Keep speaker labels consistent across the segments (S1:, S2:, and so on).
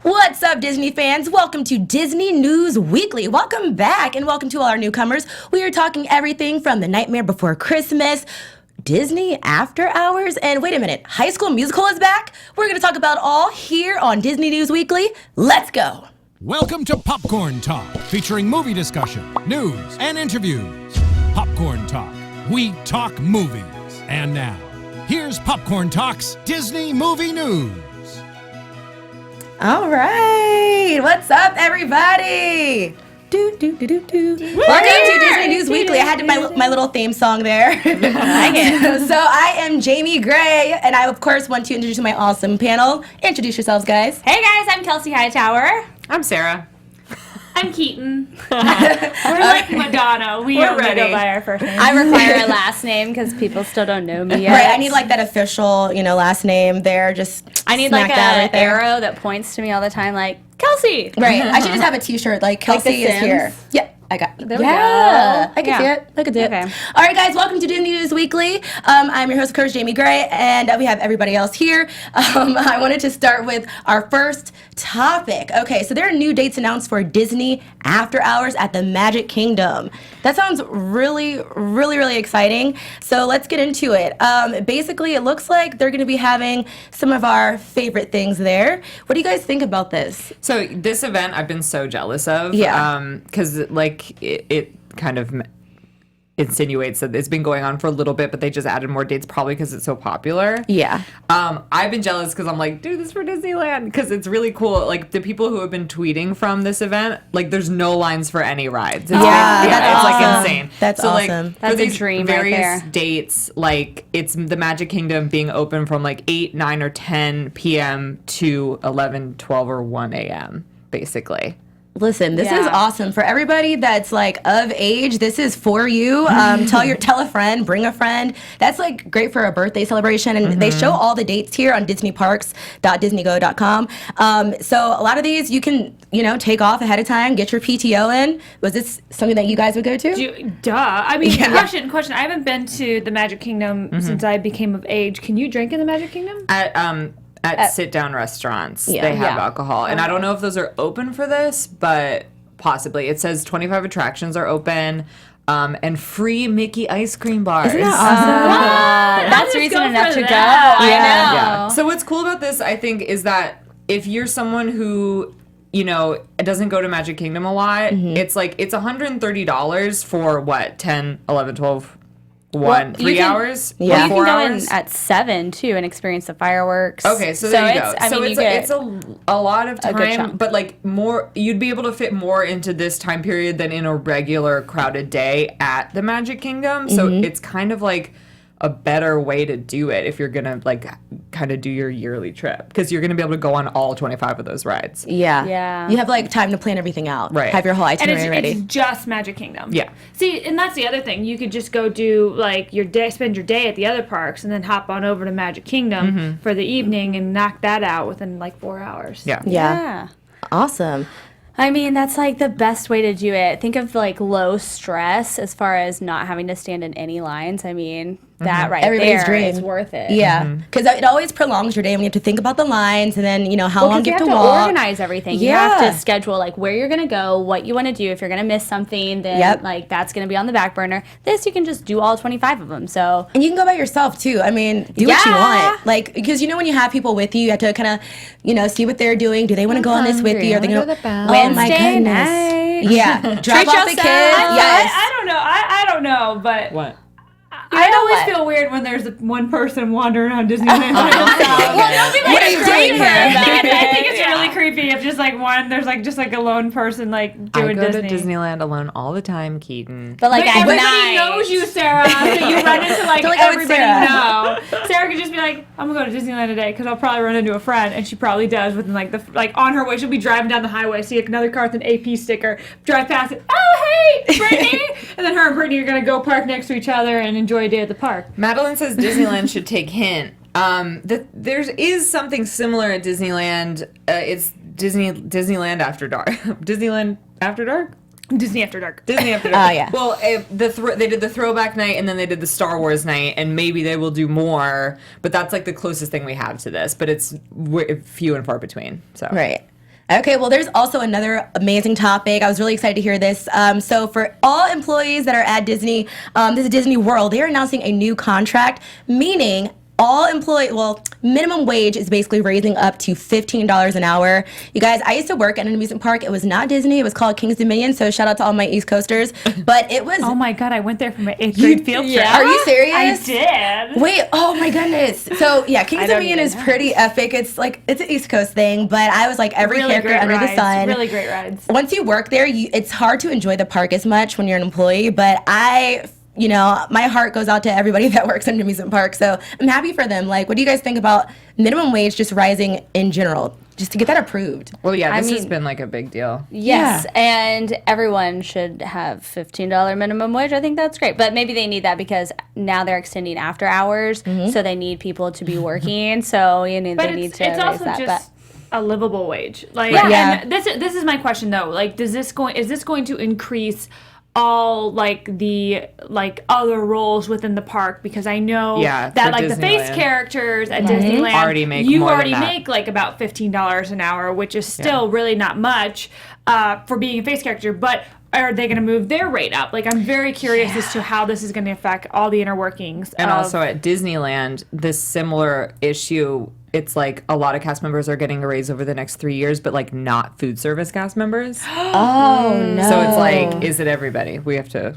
S1: What's up, Disney fans? Welcome to Disney News Weekly. Welcome back, and welcome to all our newcomers. We are talking everything from The Nightmare Before Christmas, Disney After Hours, and wait a minute, High School Musical is back? We're going to talk about all here on Disney News Weekly. Let's go.
S2: Welcome to Popcorn Talk, featuring movie discussion, news, and interviews. Popcorn Talk. We talk movies. And now, here's Popcorn Talk's Disney Movie News.
S1: All right. What's up, everybody? Welcome to Disney News Weekly. I had my little theme song there. I get. So I am Jamie Gray, and I, of course, want to introduce my awesome panel. Introduce yourselves, guys.
S3: Hey, guys. I'm Kelsey Hightower.
S4: I'm Sarah.
S3: I'm Keetin. We're like Madonna. We only go by our first name.
S5: I require a last name because people still don't know me yet.
S1: Right, I need like that official, last name there.
S5: I need like an arrow that points to me all the time, like Kelsey.
S1: Right. I should just have a T-shirt like Kelsey is here. Yep. I got it.
S5: There we go.
S1: I can see it. I can see it.
S5: Okay.
S1: All right, guys. Welcome to Disney News Weekly. I'm your host, of course, Jamie Gray, and we have everybody else here. I wanted to start with our first topic. Okay, so there are new dates announced for Disney After Hours at the Magic Kingdom. That sounds really, really, really exciting. So let's get into it. Basically, it looks like they're going to be having some of our favorite things there. What do you guys think about this?
S4: So this event I've been so jealous of.
S1: Yeah.
S4: Because it kind of insinuates that it's been going on for a little bit, but they just added more dates probably because it's so popular.
S1: Yeah.
S4: I've been jealous because I'm like, do this for Disneyland because it's really cool. Like the people who have been tweeting from this event, like there's no lines for any rides. It's
S1: that's
S4: like
S1: awesome.
S4: insane.
S1: That's
S4: so,
S1: awesome.
S4: Like,
S5: That's
S4: for
S5: a
S4: these
S5: dream right
S4: various
S5: there.
S4: dates, like it's the Magic Kingdom being open from like 8, 9, or 10 p.m. to 11, 12, or 1 a.m. basically.
S1: Listen, this is awesome for everybody that's like of age. This is for you. Tell a friend, bring a friend. That's like great for a birthday celebration, and they show all the dates here on DisneyParks.DisneyGo.com. So a lot of these you can take off ahead of time, get your PTO in. Was this something that you guys would go to?
S3: Duh. I mean, question. I haven't been to the Magic Kingdom since I became of age. Can you drink in the Magic Kingdom?
S4: At sit-down restaurants, they have alcohol. And I don't know if those are open for this, but possibly. It says 25 attractions are open, and free Mickey ice cream bars.
S1: Isn't that awesome?
S5: That's reason enough to go.
S3: that.
S5: I know.
S4: Yeah. So what's cool about this, I think, is that if you're someone who doesn't go to Magic Kingdom a lot, it's like it's $130 for what, 10, 11, 12, 3 hours?
S1: Yeah.
S5: You
S4: 4
S5: can go
S4: hours?
S5: in at 7 too and experience the fireworks.
S4: Okay, so there you go. It's a lot of
S5: good
S4: time,
S5: chunk.
S4: but like more, you'd be able to fit more into this time period than in a regular crowded day at the Magic Kingdom. So it's kind of like a better way to do it if you're gonna like kind of do your yearly trip, because you're gonna be able to go on all 25 of those rides.
S1: Yeah. You have like time to plan everything out.
S4: Right.
S1: Have your whole
S3: And
S1: itinerary ready.
S3: it's just Magic Kingdom.
S4: Yeah.
S3: See, and that's the other thing. You could just go do like spend your day at the other parks, and then hop on over to Magic Kingdom for the evening and knock that out within like 4 hours.
S5: Yeah.
S1: Awesome.
S5: I mean, that's like the best way to do it. Think of like low stress as far as not having to stand in any lines. I mean, that right
S1: Everybody's
S5: there
S1: dream.
S5: is worth it.
S1: Yeah, because it always prolongs your day when you have to think about the lines and then how long you have to walk.
S5: Organize everything.
S1: Yeah.
S5: You have to schedule like where you're gonna go, what you want to do. If you're gonna miss something, then like that's gonna be on the back burner. This you can just do all 25 of them. So
S1: And you can go by yourself too. I mean, do what you want. Like, because when you have people with you have to kind of see what they're doing. Do they want to go on this with you? Are they going to? Oh my
S5: Wednesday
S1: goodness.
S5: night.
S1: Yeah, drop off the kids. Yes.
S3: I don't know. I don't know, but
S4: What?
S3: I always feel weird when there's one person wandering around Disneyland by themselves.
S5: Well, don't be
S1: What are you doing here?
S3: I think it's really creepy if just like there's like just like a lone person like doing
S4: I go
S3: Disney.
S4: to Disneyland alone all the time, Keetin.
S5: But like
S3: But
S5: at
S3: everybody
S5: night.
S3: knows you, Sarah, so you run into like
S1: They're like, "Oh, it's
S3: everybody
S1: Sarah."
S3: know. Sarah could just be like, "I'm gonna go to Disneyland today," because I'll probably run into a friend, and she probably does. Within like on her way, she'll be driving down the highway, see another car with an AP sticker, drive past it. Oh, hey, Brittany! And then her and Brittany are gonna go park next to each other and enjoy a day at the park.
S4: Madeline says Disneyland should take hint. There is something similar at Disneyland. It's Disneyland After Dark. Disneyland After Dark?
S3: Disney After Dark.
S4: Disney After Dark.
S1: Oh, yeah.
S4: Well, they did the throwback night, and then they did the Star Wars night, and maybe they will do more. But that's like the closest thing we have to this. But it's few and far between. So
S1: Right. Okay, well, there's also another amazing topic. I was really excited to hear this. So, for all employees that are at Disney, this is Disney World, they are announcing a new contract, meaning minimum wage is basically raising up to $15 an hour. You guys, I used to work at an amusement park. It was not Disney. It was called King's Dominion. So shout out to all my East Coasters. But it was.
S3: Oh my God, I went there for my 8th grade field trip.
S1: Are you serious?
S3: I did.
S1: Wait, oh my goodness. So yeah, King's Dominion is pretty epic. It's like, it's an East Coast thing, but I was like every
S3: Really
S1: character
S3: great
S1: under
S3: rides.
S1: the sun.
S3: Really great rides.
S1: Once you work there, it's hard to enjoy the park as much when you're an employee, but my heart goes out to everybody that works in an amusement park, so I'm happy for them. Like, what do you guys think about minimum wage just rising in general, just to get that approved?
S4: Well, yeah, this has been like a big deal.
S5: Yes, and everyone should have $15 minimum wage. I think that's great. But maybe they need that because now they're extending after hours, so they need people to be working. So, they need to raise that.
S3: It's also just a livable wage. Like, and this is my question though. Like, is this going to increase all the other roles within the park? Because I know that like the face characters at Disneyland
S4: already make
S3: like about $15 an hour, which is still really not much for being a face character, but are they going to move their rate up? Like, I'm very curious as to how this is going to affect all the inner workings.
S4: And also at Disneyland, this similar issue, it's like a lot of cast members are getting a raise over the next 3 years, but like not food service cast members.
S1: Oh, no.
S4: So it's like, is it everybody? We have to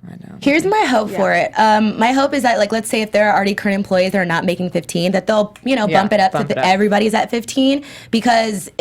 S4: find out.
S1: Here's my hope for it. My hope is that, like, let's say if there are already current employees that are not making 15, that they'll, bump it up everybody's at 15, because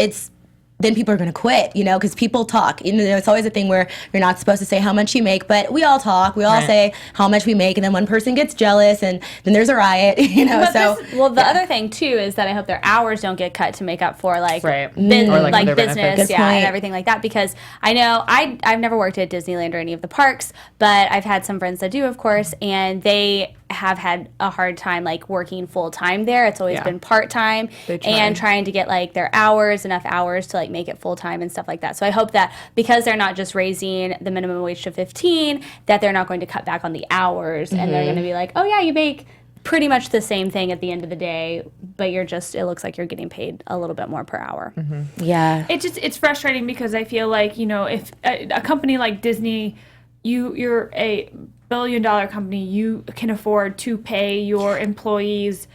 S1: then people are going to quit, because people talk. It's always a thing where you're not supposed to say how much you make, but we all talk. We all say how much we make, and then one person gets jealous, and then there's a riot,
S5: the other thing, too, is that I hope their hours don't get cut to make up for, business, and everything like that, because I know I've never worked at Disneyland or any of the parks, but I've had some friends that do, of course, and they have had a hard time working full time there. It's always been part time, and trying to get their enough hours to make it full time and stuff like that. So I hope that because they're not just raising the minimum wage to 15, that they're not going to cut back on the hours, and they're going to be like, oh yeah, you make pretty much the same thing at the end of the day, but it looks like you're getting paid a little bit more per hour.
S1: Yeah,
S3: it's frustrating because I feel like if a company like Disney, you're a billion-dollar company, you can afford to pay your employees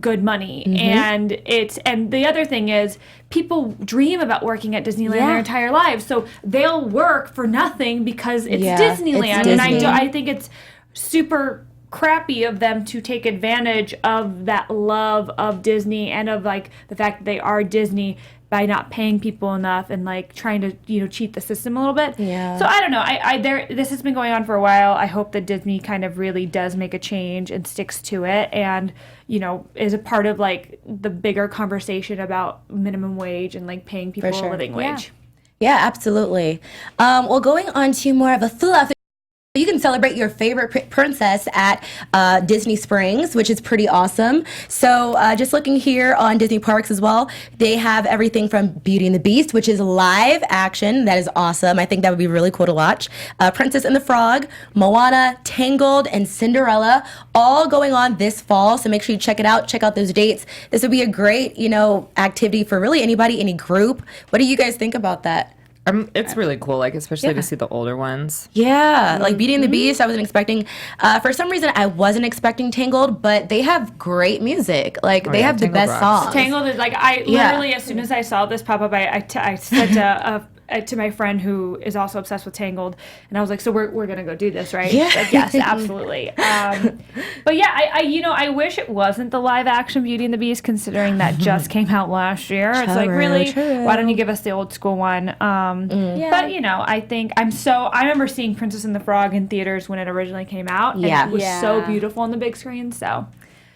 S3: good money, and the other thing is people dream about working at Disneyland their entire lives, so they'll work for nothing because it's Disneyland.
S1: It's Disney.
S3: And I think it's super crappy of them to take advantage of that love of Disney and of the fact that they are Disney by not paying people enough and trying to cheat the system a little bit.
S1: Yeah.
S3: So I don't know. This has been going on for a while. I hope that Disney kind of really does make a change and sticks to it, and is a part of the bigger conversation about minimum wage and paying people a living wage.
S1: Yeah, absolutely. Well, going on to more of a fluff. You can celebrate your favorite princess at Disney Springs, which is pretty awesome. So just looking here on Disney Parks as well, they have everything from Beauty and the Beast, which is live action. That is awesome. I think that would be really cool to watch. Princess and the Frog, Moana, Tangled, and Cinderella, all going on this fall. So make sure you check it out. Check out those dates. This would be a great, activity for really anybody, any group. What do you guys think about that?
S4: It's really cool, especially to see the older ones.
S1: Yeah, Beauty and the Beast, I wasn't expecting. For some reason, I wasn't expecting Tangled, but they have great music. They have the best songs.
S3: Tangled is I literally, as soon as I saw this pop up, I said to my friend who is also obsessed with Tangled, and I was like, so we're gonna go do this, right?
S1: Yeah.
S3: Yes, absolutely. But yeah, I wish it wasn't the live action Beauty and the Beast, considering that just came out last year. It's really, why don't you give us the old school one? But I think I remember seeing Princess and the Frog in theaters when it originally came out, and it was so beautiful on the big screen. So.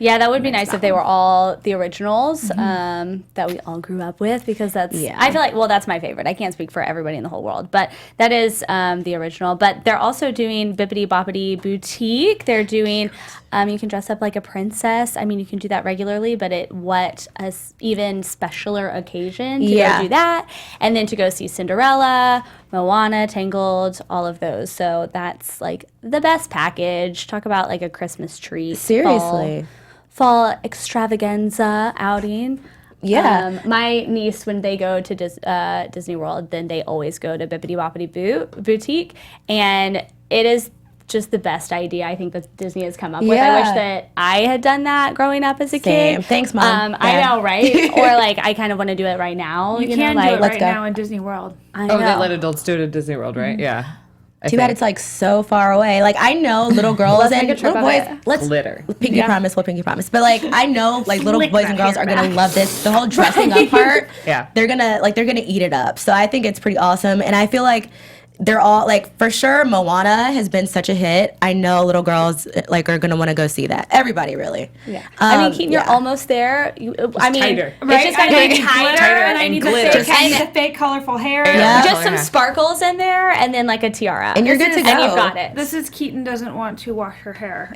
S5: Yeah, that would be nice if they were all the originals that we all grew up with, because that's, I feel like, that's my favorite. I can't speak for everybody in the whole world, but that is the original. But they're also doing Bippity Boppity Boutique. They're doing, you can dress up like a princess. I mean, you can do that regularly, but even specialer occasion to go do that. And then to go see Cinderella, Moana, Tangled, all of those. So that's the best package. Talk about a Christmas treat.
S1: Seriously.
S5: Fall extravaganza outing. My niece, when they go to Disney World, then they always go to Bippity Boppity Boutique, and it is just the best idea I think that Disney has come up with. I wish that I had done that growing up as a kid.
S1: Thanks, Mom.
S5: I know, right? Or like I kind of want to do it right now.
S3: You can
S5: know,
S3: do
S5: like,
S3: it right now in Disney World.
S5: I know.
S4: Oh, they let adults do it at Disney World, right? Yeah.
S1: Too bad it's like so far away. Like I know little girls and little boys. Let's
S4: glitter.
S1: Pinky promise. We'll pinky promise. But like I know like little boys and girls are gonna love this. The whole dressing up part.
S4: Yeah.
S1: They're gonna eat it up. So I think it's pretty awesome. And I feel like they're all like for sure. Moana has been such a hit. I know little girls like are gonna want to go see that. Everybody really.
S5: Yeah. I mean, Keetin, you're almost there.
S4: Tighter.
S5: It's just gotta be tighter,
S3: and I need the fake colorful hair.
S1: Yeah.
S5: Just some sparkles in there, and then like a tiara,
S1: and you're good to go.
S5: And you've got it.
S3: This is Keetin doesn't want to wash her hair.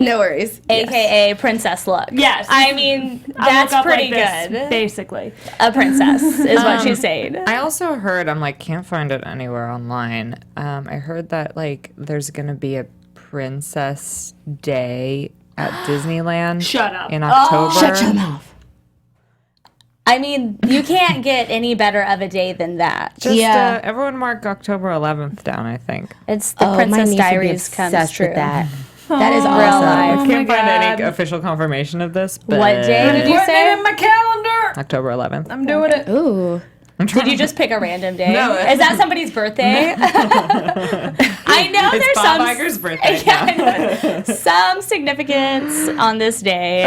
S1: No worries.
S5: AKA princess look.
S3: Yes.
S5: I mean, that's pretty
S3: like
S5: good.
S3: Basically,
S5: a princess is what she's saying.
S4: I also heard, I'm like, can't find it anywhere online. I heard that like there's gonna be a Princess Day at Disneyland.
S3: Shut up.
S4: In October.
S1: Shut your mouth.
S5: I mean, you can't get any better of a day than that.
S4: Just, everyone mark October 11th down, I think.
S5: It's the Princess Diaries comes true.
S1: With that. That is
S5: Real
S1: awesome.
S5: life.
S4: I can't find any official confirmation of this, but
S5: What day did you
S3: putting
S5: say?
S3: it in my calendar.
S4: October 11th.
S3: I'm doing it.
S1: Ooh.
S5: Did you just pick a random day?
S4: No.
S5: Is that somebody's birthday? I know
S4: It's
S5: there's
S4: Bob
S5: some
S4: Iger's birthday.
S5: Yeah, some significance on this day.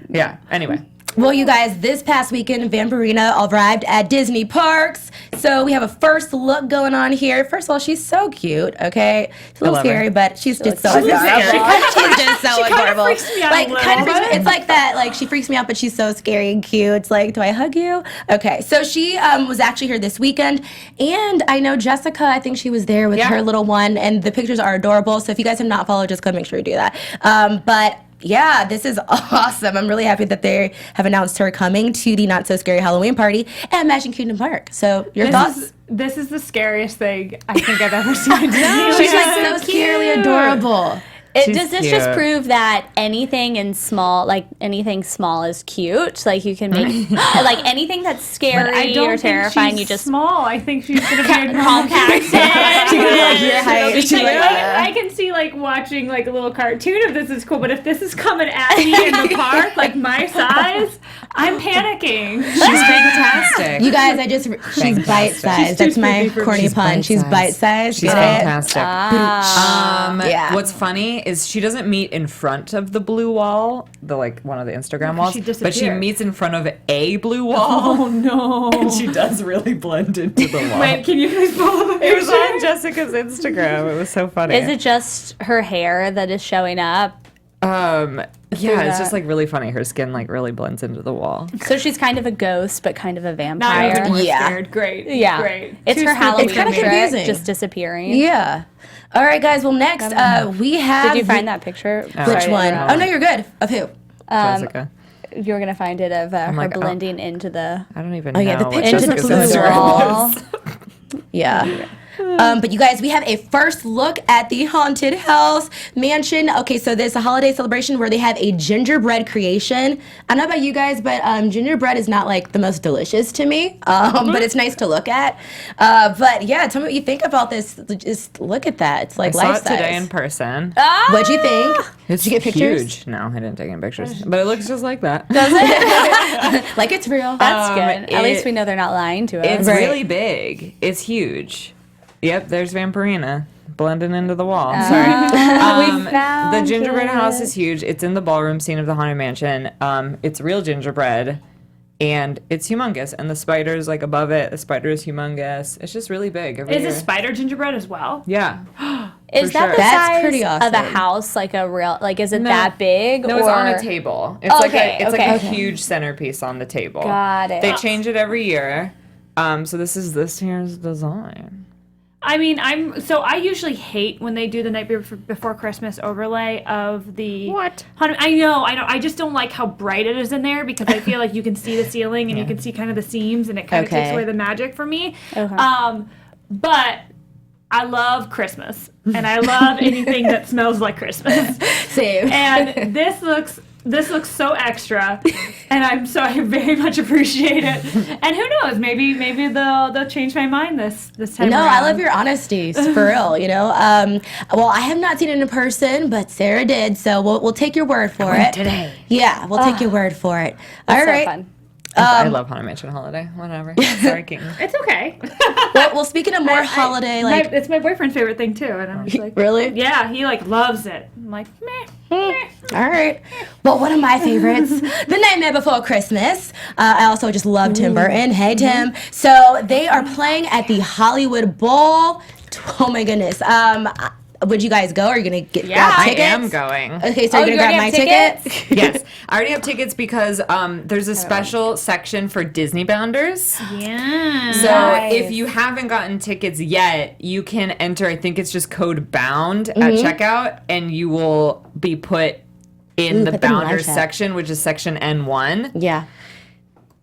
S4: Yeah. Anyway.
S1: Well, you guys, this past weekend, Vampirina arrived at Disney parks. So we have a first look going on here. First of all, she's so cute, okay? She's a little scary, but she's just so adorable. She's just so adorable.
S3: Freaks me out
S1: Like,
S3: a little
S1: kind of freaks me,
S3: bit.
S1: it's like that, like, she freaks me out, but she's so scary and cute. It's like, do I hug you? Okay, so she was actually here this weekend, and I know Jessica, I think she was there with her little one, and the pictures are adorable. So if you guys have not followed Jessica, make sure you do that. But yeah, this is awesome. I'm really happy that they have announced her coming to the Not So Scary Halloween party at Magic Kingdom Park. So, your thoughts?
S3: This is the scariest thing I think I've ever seen. She's
S1: She's like so scarily adorable.
S5: Does this just prove that anything small is cute? Like you can make like anything that's scary or terrifying. You just
S3: small. I think she's gonna be
S5: compacted.
S3: I can see like watching like a little cartoon of this is cool, but if this is coming at me in the park, like my size, I'm panicking.
S4: She's fantastic.
S1: You guys, she's bite-sized. That's my corny pun. She's bite-sized.
S4: She's fantastic.
S1: Yeah.
S4: What's funny is she doesn't meet in front of the blue wall, one of the Instagram walls, but she meets in front of a blue wall.
S3: Oh no!
S4: And she does really blend into the wall.
S3: Wait, can you please pull up a picture?
S4: It was on Jessica's Instagram. It was so funny.
S5: Is it just her hair that is showing up?
S4: Yeah, it's just like really funny. Her skin like really blends into the wall.
S5: So she's kind of a ghost, but kind of a
S3: Not
S5: vampire.
S3: even more scared. Great.
S5: Yeah,
S3: Great.
S5: It's her Halloween
S1: It's kind of
S5: trick,
S1: confusing.
S5: just disappearing.
S1: Yeah. All right, guys. Well, next we have.
S5: Did you find that picture?
S1: Which one? Oh no, you're good. Of who?
S4: Jessica.
S5: You were gonna find it of her
S4: like,
S5: blending into the
S4: I don't even know.
S1: yeah, the
S4: what
S1: pictures
S5: into
S1: are
S5: the
S1: blue
S4: Jessica's
S5: wall.
S1: Yeah. But you guys, we have a first look at the haunted house mansion. Okay, so there's a holiday celebration where they have a gingerbread creation. I don't know about you guys, but gingerbread is not like the most delicious to me, but it's nice to look at. But yeah, tell me what you think about this. Just look at that. It's like
S4: I saw
S1: life
S4: it today
S1: size.
S4: in person.
S1: What'd you think?
S4: Did
S1: you get pictures?
S4: Huge. No, I didn't take any pictures, but it looks just like that.
S1: Like it's real.
S5: That's good. At least we know they're not lying to us.
S4: It's really big. It's huge. Yep, there's Vampirina blending into the wall. Sorry.
S5: We found
S4: the gingerbread
S5: it.
S4: house is huge. It's in the ballroom scene of the Haunted Mansion. It's real gingerbread, and it's humongous. And the spider's like above it. The spider is humongous. It's just really big.
S3: Is it spider gingerbread as well?
S4: Yeah.
S5: Is
S4: For
S5: that
S4: sure.
S5: the
S1: That's
S5: size
S1: pretty
S5: of a
S1: awesome.
S5: house? Like a real, like is it
S4: No.
S5: that big?
S4: No,
S5: or
S4: it's on a table. It's
S5: Okay,
S4: like
S5: okay.
S4: a huge centerpiece on the table.
S5: Got it.
S4: They change it every year. So this is this year's design.
S3: I mean, I usually hate when they do the night before Christmas overlay of the.
S4: What?
S3: I know. I just don't like how bright it is in there because I feel like you can see the ceiling and you can see kind of the seams and it kind of takes away the magic for me.
S5: Okay.
S3: But I love Christmas and I love anything that smells like Christmas.
S1: Same.
S3: And this looks this looks so extra, and I very much appreciate it. And who knows, maybe they'll change my mind this time.
S1: No,
S3: around.
S1: I love your honesty, for real. Well, I have not seen it in person, but Sarah did, so we'll take your word for it
S4: today.
S1: Yeah, we'll take your word for it. All
S5: So
S1: right.
S5: fun.
S4: I love Haunted Mansion Holiday. Whatever. Sorry, King.
S3: It's okay.
S1: Well, speaking of more holiday,
S3: it's my boyfriend's favorite thing too, and I'm just like,
S1: really?
S3: Yeah, he loves it. I'm like, meh.
S1: All right. Well, one of my favorites, The Nightmare Before Christmas. I also just love Tim Burton. Hey, Tim. So they are playing at the Hollywood Bowl. Oh my goodness. Would you guys go? Are you going to grab
S4: I
S1: tickets?
S4: am going.
S1: Okay, so you're going to grab my ticket?
S4: Yes. I already have tickets because there's a special section for Disney Bounders.
S3: Yeah.
S4: So if you haven't gotten tickets yet, you can enter, I think it's just code BOUND at checkout, and you will be put in the
S1: put them in
S4: Bounders
S1: live chat.
S4: section, which is section N1.
S1: Yeah.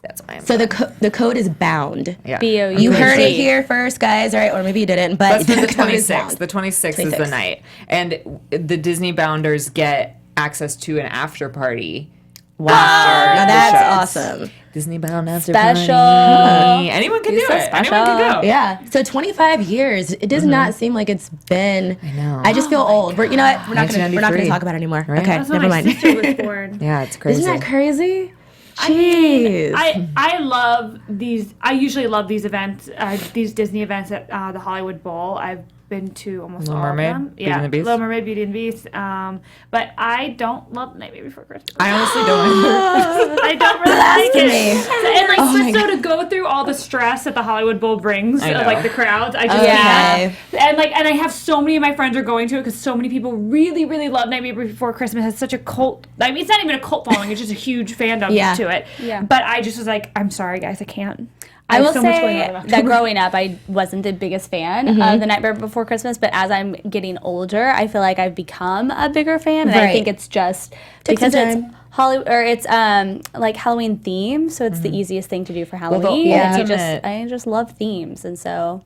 S4: That's why I'm
S1: So
S4: going.
S1: the code is BOUND.
S4: Yeah.
S5: B-O-U-N-D.
S1: You heard it here first, guys. All right, or maybe you didn't, but
S4: That's for the
S1: code is
S4: 26th.
S1: BOUND.
S4: The 26th is the
S1: 26th.
S4: night. And the Disney Bounders get access to an after party.
S1: Wow.
S4: After
S1: Now
S4: the
S1: that's
S4: show.
S1: awesome.
S4: Disney Bound after
S5: Special.
S4: party. Anyone can do
S5: so
S4: it. Anyone can
S5: special.
S4: go.
S1: Yeah. So 25 years. It does not seem like it's been. I
S4: know.
S1: I just feel old. You know what? We're not gonna
S4: 1993.
S1: talk about it anymore.
S4: Right?
S1: Okay,
S3: That's when
S1: never
S3: my
S1: mind.
S3: sister was born.
S4: Yeah, it's crazy.
S1: Isn't that crazy?
S3: Jeez.
S1: Jeez.
S3: I love these. I usually love these events, these Disney events at the Hollywood Bowl. I've been to almost
S4: Little
S3: all
S4: Mermaid,
S3: of them.
S4: Beauty and the Beast?
S3: Little Mermaid, Beauty and the Beast. But I don't love Nightmare Before Christmas.
S4: I honestly don't either.
S3: I don't really like
S1: Blasphemy.
S3: it. And
S1: Oh my
S3: so to go through all the stress that the Hollywood Bowl brings,
S4: I
S3: of,
S4: know.
S3: the crowds, I just
S1: Okay.
S3: can't. And I have so many of my friends are going to it because so many people really, really love Nightmare Before Christmas. It's such a cult. I mean, it's not even a cult following. It's just a huge fandom
S1: Yeah.
S3: to it.
S5: Yeah.
S3: But I just was like, I'm sorry, guys, I can't.
S5: I
S3: have
S5: will
S3: so much going
S5: say
S3: on in
S5: that
S3: October.
S5: growing up, I wasn't the biggest fan of The Nightmare Before Christmas, but as I'm getting older, I feel like I've become a bigger fan, and I
S1: Right.
S5: think it's just
S1: Takes
S5: because
S1: some
S5: it's
S1: time.
S5: it's like Halloween theme, so it's the easiest thing to do for Halloween.
S1: yeah.
S5: And
S4: ultimate-
S5: I just love themes, and so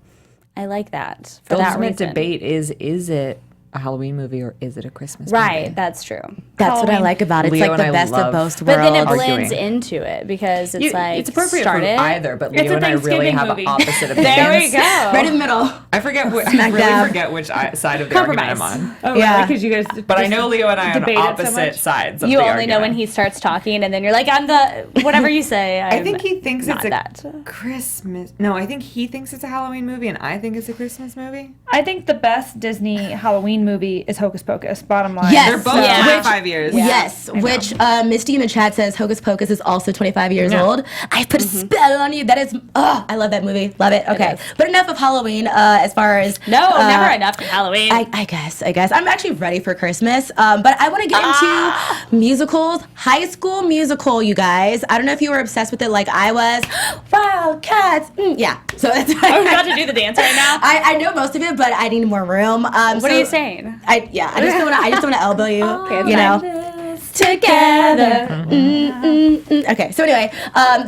S5: I like that for
S4: The
S5: that
S4: ultimate
S5: reason.
S4: debate is it a Halloween movie or is it a Christmas
S5: Right,
S4: movie?
S5: that's true.
S1: That's what I
S3: Halloween.
S1: like about it. It's
S4: Leo
S1: like the
S4: and I
S1: best of
S4: love-
S1: both
S5: But then it
S1: worlds.
S5: blends
S4: Arguing.
S5: into it because it's
S4: It's appropriate
S5: started.
S4: for either, but
S3: It's
S4: Leo
S3: a
S4: and I really
S3: Thanksgiving
S4: have
S3: movie.
S4: opposite opinions.
S5: There we go.
S1: Right in the middle.
S4: I forget which, I
S1: Smack
S4: really
S1: dab.
S4: forget which side of the argument I'm on.
S3: Oh,
S1: Yeah.
S3: really? Because you guys.
S4: But I know Leo and I are on
S3: debate it so
S4: opposite
S3: much.
S4: sides of
S5: You
S4: the
S5: only know when
S4: argument.
S5: he starts talking, and then you're like, I'm the whatever you say.
S4: I think he thinks
S5: not
S4: it's a
S5: that.
S4: Christmas. No, I think he thinks it's a Halloween movie, and I think it's a Christmas movie.
S3: I think the best Disney Halloween movie is Hocus Pocus. Bottom line.
S1: Yes.
S4: They're both
S5: Yeah.
S4: 25 years.
S1: Yes, which Misty in the chat says Hocus Pocus is also 25 years
S4: Yeah.
S1: old. I put a spell on you. That is, I love that movie. Love it. Okay,
S5: is.
S1: but enough of Halloween. As far as
S5: No, never enough for Halloween.
S1: I guess. I'm actually ready for Christmas. But I want to get into musicals. High School Musical, you guys. I don't know if you were obsessed with it like I was. Wildcats. Yeah. So that's.
S5: Are we about to do the dance right now?
S1: I know most of it, but I need more room.
S5: What are you saying?
S1: I just don't want to elbow you.
S5: Okay, it's
S1: you know.
S5: fine.
S1: Together. Okay, so anyway,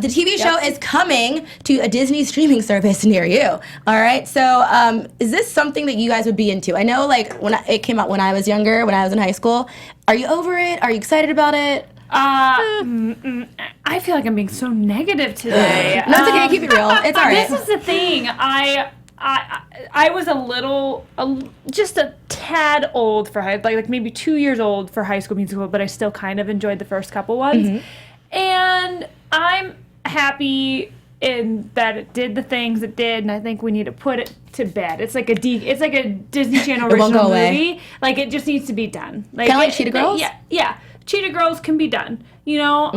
S1: the TV show is coming to a Disney streaming service near you. All right, so is this something that you guys would be into? I know, like, it came out when I was younger, when I was in high school. Are you over it? Are you excited about it?
S3: I feel like I'm being so negative today.
S1: No, it's okay. Keep it real. It's all right.
S3: This is the thing. I was just a tad old for like maybe 2 years old for High School Musical, but I still kind of enjoyed the first couple ones. And I'm happy in that it did the things it did, and I think we need to put it to bed. It's like a Disney Channel
S1: It won't
S3: original
S1: go away.
S3: movie. Like, it just needs to be done.
S1: Kinda like Cheetah Girls?
S3: Yeah. Cheetah Girls can be done. You know,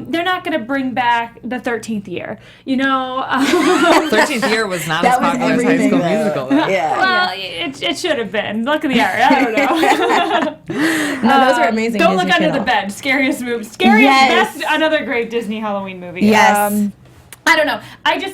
S3: they're not going to bring back the 13th year. You know,
S4: 13th year was not
S1: That
S4: as
S1: was
S4: popular as High
S1: everything,
S4: School
S1: though.
S4: Musical. Though.
S1: Yeah.
S3: well, it should have been. Look at the art. I don't know.
S1: No, those are amazing.
S3: Don't
S1: Disney
S3: look under
S1: Channel.
S3: the bed. Scariest movie. Scariest.
S1: Yes.
S3: Best. Another great Disney Halloween movie.
S1: Yes.
S3: I don't know.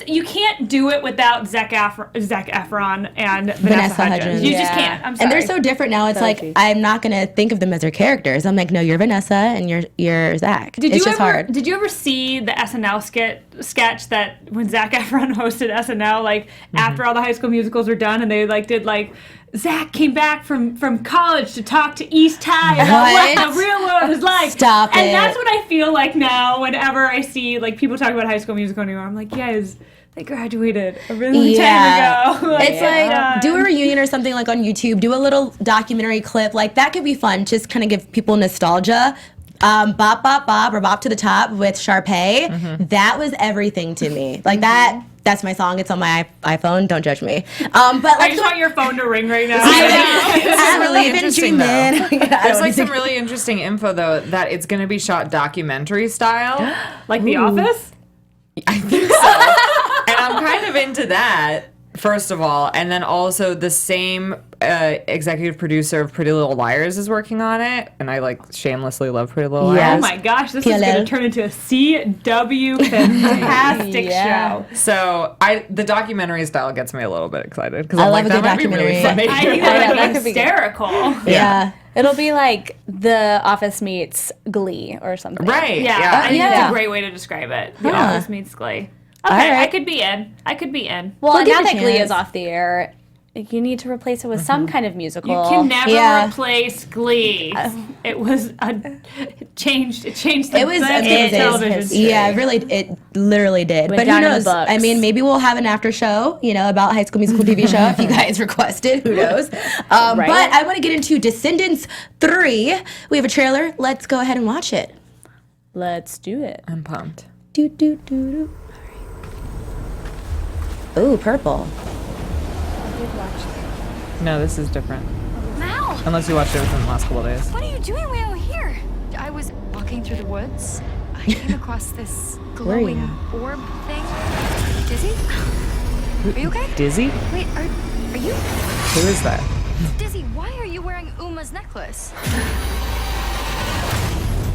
S3: You can't do it without Zac Efron and Vanessa Hudgens. You just
S5: Yeah.
S3: can't. I'm sorry.
S1: And they're so different now. It's
S5: So
S1: like
S5: cheap.
S1: I'm not gonna think of them as their characters. I'm like, no, you're Vanessa and you're Zach.
S3: Did
S1: it's
S3: you
S1: just
S3: ever?
S1: hard.
S3: Did you ever see the SNL skit sketch that when Zac Efron hosted SNL, like after all the High School Musicals were done, and they like did like Zac came back from college to talk to East High about what the real world is like.
S1: Stop it.
S3: And that's what I feel like now whenever I see like people talk about High School Musical anymore. I'm like, guys, they graduated a really long time ago.
S1: It's like, do a reunion or something like on YouTube. Do a little documentary clip. Like, that could be fun. Just kind of give people nostalgia. Bop, Bop, Bop, or Bop to the Top with Sharpay. That was everything to me. Like, that's my song. It's on my iPhone. Don't judge me. But
S3: I just want your phone to ring right now.
S4: This is really interesting, though.
S1: Yeah,
S4: There's like some really interesting info, though, that it's going to be shot documentary style.
S3: Like The Office?
S4: I think so. And I'm kind of into that, first of all. And then also the same executive producer of Pretty Little Liars is working on it. And I like shamelessly love Pretty Little Liars.
S3: Oh my gosh, this is going to turn into a CW fantastic show.
S4: So the documentary style gets me a little bit excited because
S1: I
S4: I'm
S1: love
S4: like,
S1: a good
S4: that might be really
S1: documentary.
S4: funny.
S3: I think that would be hysterical.
S1: Yeah.
S5: It'll be like The Office meets Glee or something.
S4: Right.
S3: Yeah, I think that's a great way to describe it. The Office meets Glee. Okay,
S1: right.
S3: I could be in.
S5: Well,
S1: We'll give
S5: now
S1: it a
S5: that Glee
S1: chance.
S5: is off the air, you need to replace it with some kind of musical.
S3: You can never
S1: Yeah.
S3: replace Glee. It was it changed the
S1: It was
S3: landscape of
S1: amazing.
S3: television.
S1: Yeah, it literally did.
S5: Went
S1: But who
S5: down in the
S1: knows?
S5: books.
S1: I mean, maybe we'll have an after show, about High School Musical TV show if you guys request it. Who knows? But I want to get into Descendants 3. We have a trailer. Let's go ahead and watch it.
S5: Let's do it.
S4: I'm pumped.
S1: Do do do do. Ooh, purple.
S4: No, this is different.
S6: Mal!
S4: Unless you watched it within the last couple of days.
S6: What are you doing way out here? I was walking through the woods. I came across this glowing orb thing. Dizzy? Are you okay?
S4: Dizzy?
S6: Wait, are you?
S4: Who is that?
S6: Dizzy, why are you wearing Uma's necklace?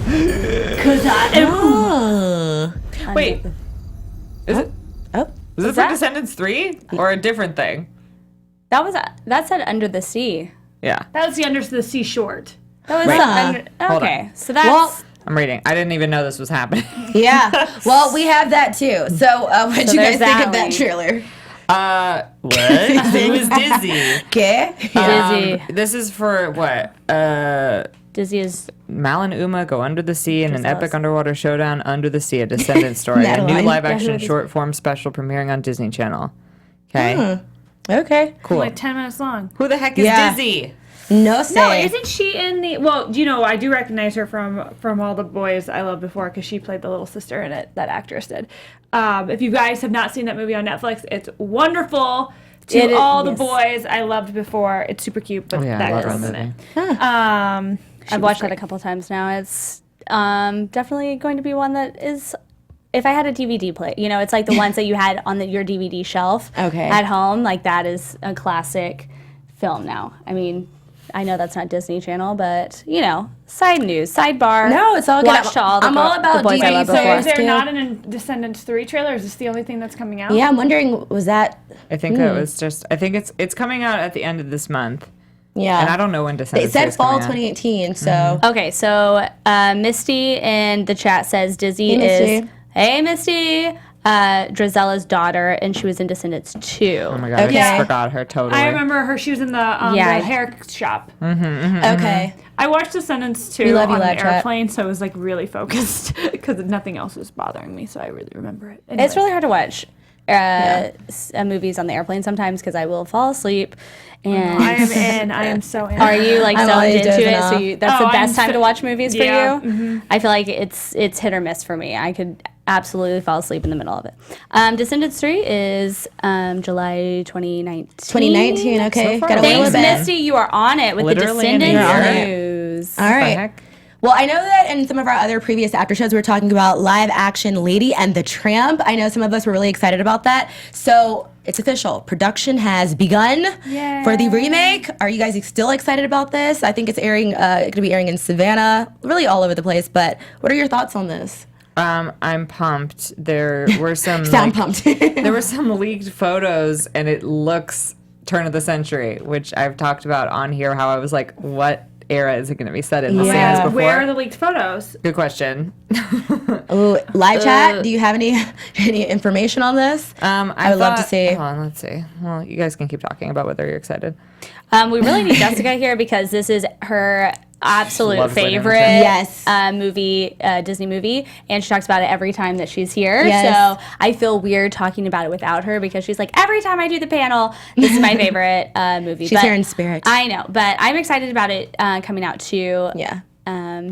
S3: Because I am.
S1: Oh.
S4: Wait. Is it?
S1: Oh.
S4: Is it for
S5: that?
S4: Descendants 3 or a different thing?
S5: That said Under the Sea.
S4: Yeah.
S3: That was the Under the Sea short.
S5: That was
S4: Wait. Hold
S5: okay. So that's
S1: Well,
S4: I'm reading. I didn't even know this was happening.
S1: yeah. Well, we have that too. So, what do you guys
S5: there's
S1: think
S5: that
S1: of that
S5: link.
S1: trailer?
S4: What? Who is Dizzy?
S1: Okay.
S5: Dizzy.
S4: This is for what?
S5: Dizzy is
S4: Mal and Uma go under the sea in an
S5: Giselle.
S4: epic underwater showdown under the sea, a Descendant story, a new
S1: Madeline.
S4: live-action short-form special premiering on Disney Channel. Okay,
S1: Okay.
S4: cool.
S3: Like 10 minutes long.
S4: Who the heck is
S1: Yeah.
S4: Dizzy?
S1: No say.
S3: No, isn't she in the? Well, I do recognize her from All the Boys I Loved Before because she played the little sister in it. That actress did. If you guys have not seen that movie on Netflix, it's wonderful. To All the Boys I Loved Before. It's super cute, but
S4: I
S3: that
S4: love
S3: girl's
S4: that
S3: in
S4: movie.
S3: it.
S5: I've watched that a couple times now. It's definitely going to be one that is. If I had a DVD play, it's like the ones that you had on your DVD shelf at home. Like that is a classic film now. I mean, I know that's not Disney Channel, but side news, sidebar.
S1: No, it's all good.
S5: Watched all the
S1: I'm all about
S5: the boys I
S1: DVD
S5: Love
S3: So
S5: Before.
S3: is there
S1: too.
S3: not an Descendants 3 trailer? Is this the only thing that's coming out?
S1: Yeah, I'm wondering, was that?
S4: I think that was just. I think it's coming out at the end of this month,
S1: Yeah.
S4: and I don't know when
S1: They
S4: Descendants.
S1: said
S4: 3 is
S1: fall
S4: coming out.
S1: 2018, so.
S5: Okay, so Misty in the chat says Dizzy
S1: Hey,
S5: is.
S1: Misty.
S5: Hey, Misty. Drezella's daughter, and she was in Descendants 2.
S4: Oh my god,
S1: Okay.
S4: I just forgot her totally.
S3: I remember her. She was in the hair shop.
S1: Okay.
S3: I watched Descendants 2
S1: We love you,
S3: on an
S1: Lab Chat.
S3: airplane, so it was like really focused because nothing else was bothering me. So I really remember it.
S5: It's
S3: Anyways.
S5: really hard to watch movies on the airplane sometimes because I will fall asleep. And
S3: I am in. I am so in.
S5: are you like
S1: I'm
S5: zoned
S1: always
S5: into
S1: dozing
S5: it?
S1: off.
S5: So that's
S3: Oh,
S5: the best
S3: I'm
S5: time
S3: so-
S5: to watch movies for
S3: Yeah,
S5: you. I feel like it's hit or miss for me. I could absolutely fall asleep in the middle of it. Descendants 3 is July 2019.
S1: 2019, okay.
S4: So far
S1: Gotta
S4: away.
S1: wait a
S5: Thanks,
S1: little bit.
S5: Misty. You are on it with
S4: Literally
S5: the
S4: in a
S5: Descendants
S1: year.
S5: news.
S1: All
S4: What the
S1: right.
S4: heck?
S1: Well, I know that in some of our other previous after shows, we were talking about live action Lady and the Tramp. I know some of us were really excited about that. So it's official. Production has begun for the remake. Are you guys still excited about this? I think it's airing. Going to be airing in Savannah, really all over the place. But what are your thoughts on this?
S4: I'm pumped. There were some
S1: Sound pumped.
S4: there were some leaked photos, and it looks turn of the century, which I've talked about on here. How I was like, what era is it going to be set in? The same as before?
S3: Where are the leaked photos?
S4: Good question.
S1: Ooh, live chat. Do you have any information on this? I would love to see.
S4: Hold on, let's see. Well, you guys can keep talking about whether you're excited.
S5: We really need Jessica here because this is her absolute favorite movie, Disney movie, and she talks about it every time that she's here. So I feel weird talking about it without her because she's like, every time I do the panel, this is my favorite movie.
S1: She's here in spirit.
S5: I know, but I'm excited about it coming out too.
S1: Yeah.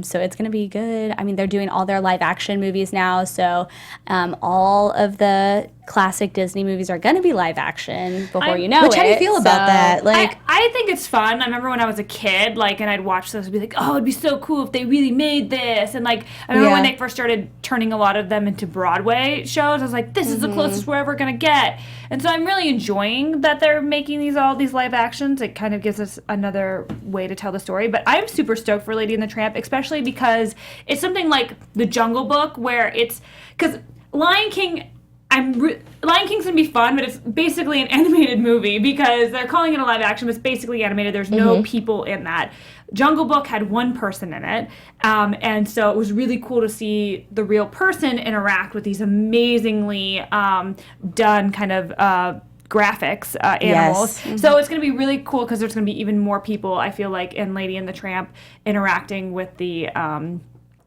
S5: So it's going to be good. I mean, they're doing all their live action movies now, so all of the classic Disney movies are going to be live action before you know it.
S1: How do you feel about that? Like,
S3: I think it's fun. I remember when I was a kid, like, and I'd watch those and be like, oh, it'd be so cool if they really made this. And like, I remember when they first started turning a lot of them into Broadway shows, I was like, this is the closest we're ever going to get. And so I'm really enjoying that they're making all these live actions. It kind of gives us another way to tell the story. But I'm super stoked for Lady and the Tramp, especially because it's something like The Jungle Book, where it's, because Lion King, Lion King's gonna be fun, but it's basically an animated movie because they're calling it a live action, but it's basically animated. There's no people in that. Jungle Book had one person in it, and so it was really cool to see the real person interact with these amazingly done kind of graphics animals. So it's going to be really cool because there's going to be even more people, I feel like, in Lady and the Tramp interacting with the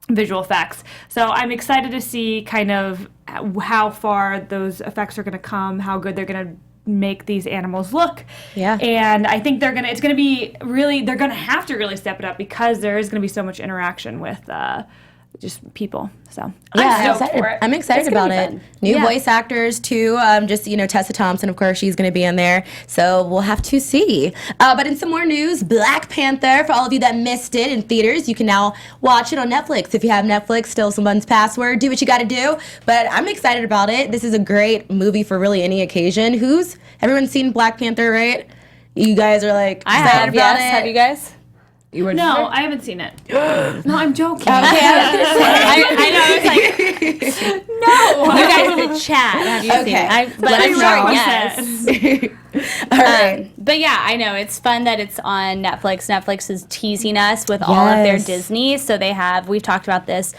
S3: visual effects. So I'm excited to see kind of how far those effects are going to come, how good they're going to make these animals look. And I think they're going to have to really step it up because there is going to be so much interaction with just people. So
S1: I'm excited about it. New voice actors too. Just Tessa Thompson, of course, she's going to be in there. So we'll have to see. But in some more news, Black Panther. For all of you that missed it in theaters, you can now watch it on Netflix. If you have Netflix, steal someone's password. Do what you got to do. But I'm excited about it. This is a great movie for really any occasion. Everyone's seen Black Panther, right? You guys are like excited about it.
S5: Have you guys?
S3: No, I haven't seen it. No, I'm joking.
S5: Okay, I know. It's like, no. You guys in the chat. Have you seen it? But I'm sure yes.
S1: All right.
S5: But yeah, I know. It's fun that it's on Netflix. Netflix is teasing us with all of their Disney. So we've talked about this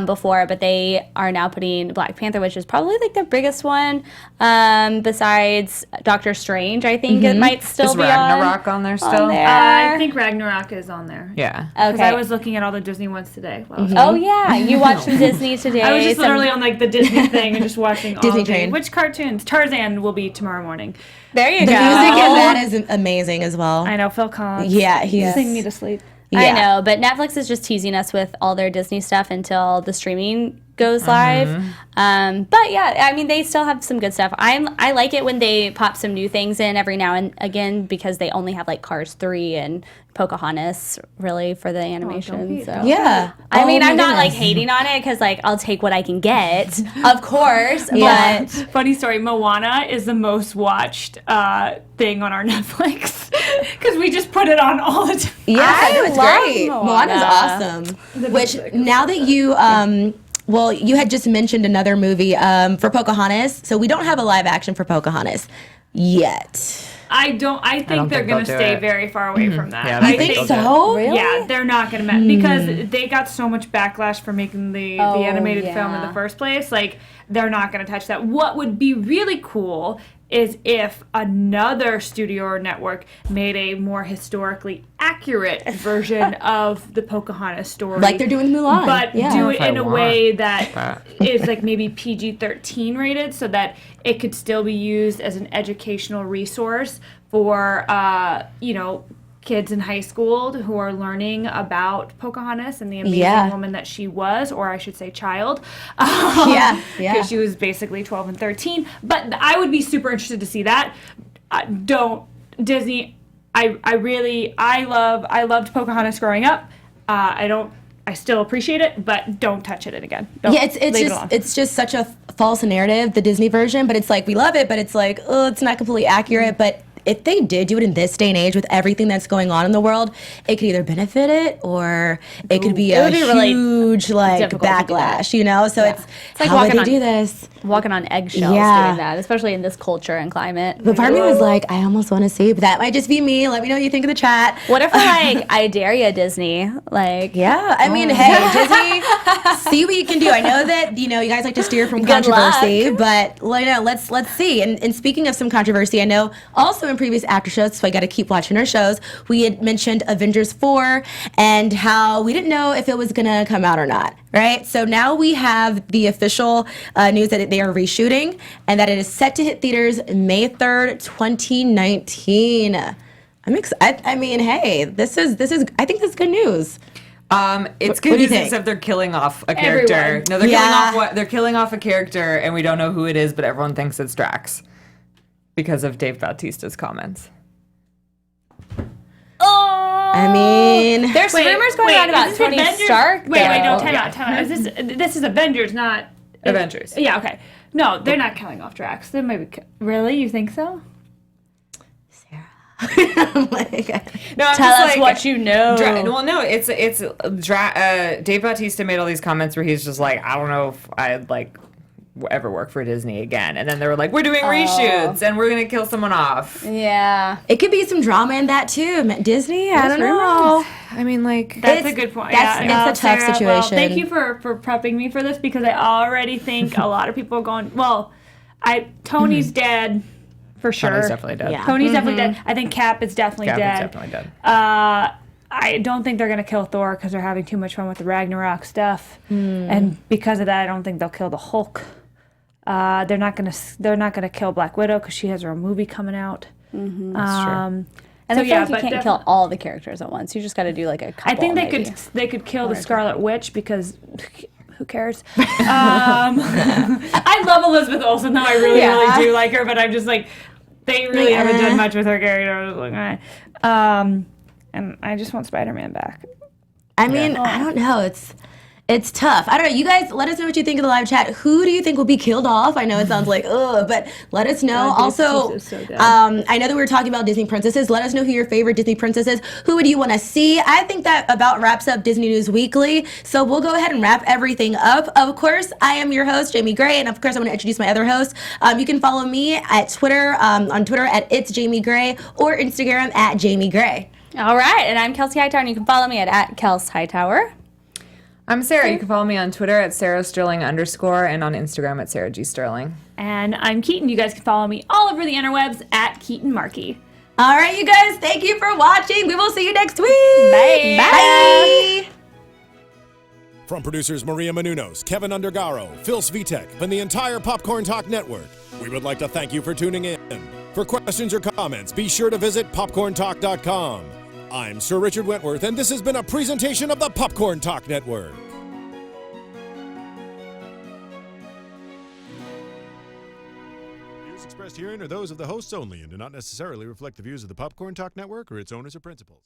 S5: before, but they are now putting Black Panther, which is probably like their biggest one, besides Doctor Strange. I think it might still be
S4: Ragnarok on there still?
S3: I think Ragnarok is on there.
S4: Yeah.
S3: Because I was looking at all the Disney ones today.
S5: Oh, yeah. You watched some Disney today.
S3: I was just literally on like the Disney thing and just watching all
S1: Disney Train.
S3: Which cartoons? Tarzan will be tomorrow morning.
S5: There you
S1: go. The music in that is amazing as well.
S3: I know, Phil Collins.
S1: Yeah, he's
S3: singing me to sleep.
S1: Yeah.
S5: I know, but Netflix is just teasing us with all their Disney stuff until the streaming goes live. But yeah, I mean, they still have some good stuff. I like it when they pop some new things in every now and again because they only have like Cars 3 and Pocahontas really for the animation. I mean, I'm not like hating on it because like I'll take what I can get, of course. But
S3: funny story, Moana is the most watched thing on our Netflix because we just put it on all the time.
S1: It's great. Moana's awesome. Which now that you well, you had just mentioned another movie for Pocahontas, so we don't have a live action for Pocahontas yet.
S3: I think they're going to stay very far away from that.
S1: Yeah, I think so?
S5: Really?
S3: Yeah, they're not going to because they got so much backlash for making the animated film in the first place. Like, they're not going to touch that. What would be really cool is if another studio or network made a more historically accurate version of the Pocahontas story.
S1: Like they're doing Mulan.
S3: But do it in a way that is like maybe PG-13 rated so that it could still be used as an educational resource for, kids in high school who are learning about Pocahontas and the amazing woman that she was, or I should say child. Because she was basically 12 and 13. But I would be super interested to see that. Disney, I loved Pocahontas growing up. I still appreciate it, but don't touch it again.
S1: It's just such a false narrative, the Disney version, but it's like we love it, but it's like, it's not completely accurate, but if they did do it in this day and age with everything that's going on in the world, it could either benefit it or it could be a huge like backlash, you know? So it's like how would they do this?
S5: Walking on eggshells doing that, especially in this culture and climate.
S1: But part of me was like, I almost want to see, but that might just be me. Let me know what you think in the chat.
S5: What if like, I dare ya, Disney? Like,
S1: yeah, I mean, hey, Disney, see what you can do. I know that, you know, you guys like to steer from controversy, but let's see. And speaking of some controversy, I know also in previous after shows, so I got to keep watching our shows, we had mentioned Avengers 4 and how we didn't know if it was going to come out or not, right? So now we have the official news that they are reshooting and that it is set to hit theaters May 3rd, 2019. I'm excited. I mean, hey, this is I think this is good news.
S4: It's good news except they're killing off a character.
S3: Everyone.
S4: No, they're killing off a character and we don't know who it is, but everyone thinks it's Drax because of Dave Bautista's comments.
S1: I mean,
S5: there's rumors going on about Tony Stark.
S3: Wait, no, time out. This is Avengers, not
S4: Avengers.
S3: Yeah, okay. No, they're not killing off Drax. They might be. Really, you think so?
S1: I'm like,
S4: no, I'm
S5: tell
S4: just
S5: us
S4: like,
S5: what you know.
S4: Well, no, it's Dave Bautista made all these comments where he's just like, I don't know if I'd like ever work for Disney again. And then they were like, we're doing reshoots and we're gonna kill someone off.
S5: Yeah,
S1: it could be some drama in that too. Disney, I don't know.
S4: I mean, like
S3: that's a good point.
S1: It's a tough situation.
S3: Well, thank you for prepping me for this because I already think a lot of people are going. Well, Tony's dead. For sure.
S4: Tony's definitely dead.
S3: Yeah. Tony's definitely dead. I think Cap is definitely dead.
S4: Cap is definitely dead.
S3: I don't think they're going to kill Thor because they're having too much fun with the Ragnarok stuff. And because of that, I don't think they'll kill the Hulk. They're not going to kill Black Widow because she has her own movie coming out.
S4: That's true.
S5: and so, I feel like you can't kill all the characters at once. You just got to do like a couple.
S3: I think they could kill the Scarlet Witch because who cares? I love Elizabeth Olsen though. I really do like her, but I'm just like they really haven't done much with her character. I was like, and I just want Spider-Man back.
S1: I mean, I don't know. It's tough. I don't know. You guys, let us know what you think in the live chat. Who do you think will be killed off? I know it sounds like, ugh, but let us know. Also, I know that we were talking about Disney princesses. Let us know who your favorite Disney princess is. Who would you want to see? I think that about wraps up Disney News Weekly. So we'll go ahead and wrap everything up. Of course, I am your host, Jamie Gray, and of course, I'm going to introduce my other host. You can follow me at Twitter, on Twitter at It's Jamie Gray, or Instagram at Jamie Gray.
S5: All right, and I'm Kelsey Hightower, and you can follow me at Kels Hightower.
S4: I'm Sarah. You can follow me on Twitter at @SarahSterling_ and on Instagram at Sarah G. Sterling.
S3: And I'm Keetin. You guys can follow me all over the interwebs at Keetin Marchi.
S1: All right, you guys, thank you for watching. We will see you next week.
S5: Bye.
S1: Bye.
S2: From producers Maria Menounos, Kevin Undergaro, Phil Svitek, and the entire Popcorn Talk Network, we would like to thank you for tuning in. For questions or comments, be sure to visit popcorntalk.com. I'm Sir Richard Wentworth, and this has been a presentation of the Popcorn Talk Network. Views expressed herein are those of the hosts only and do not necessarily reflect the views of the Popcorn Talk Network or its owners or principals.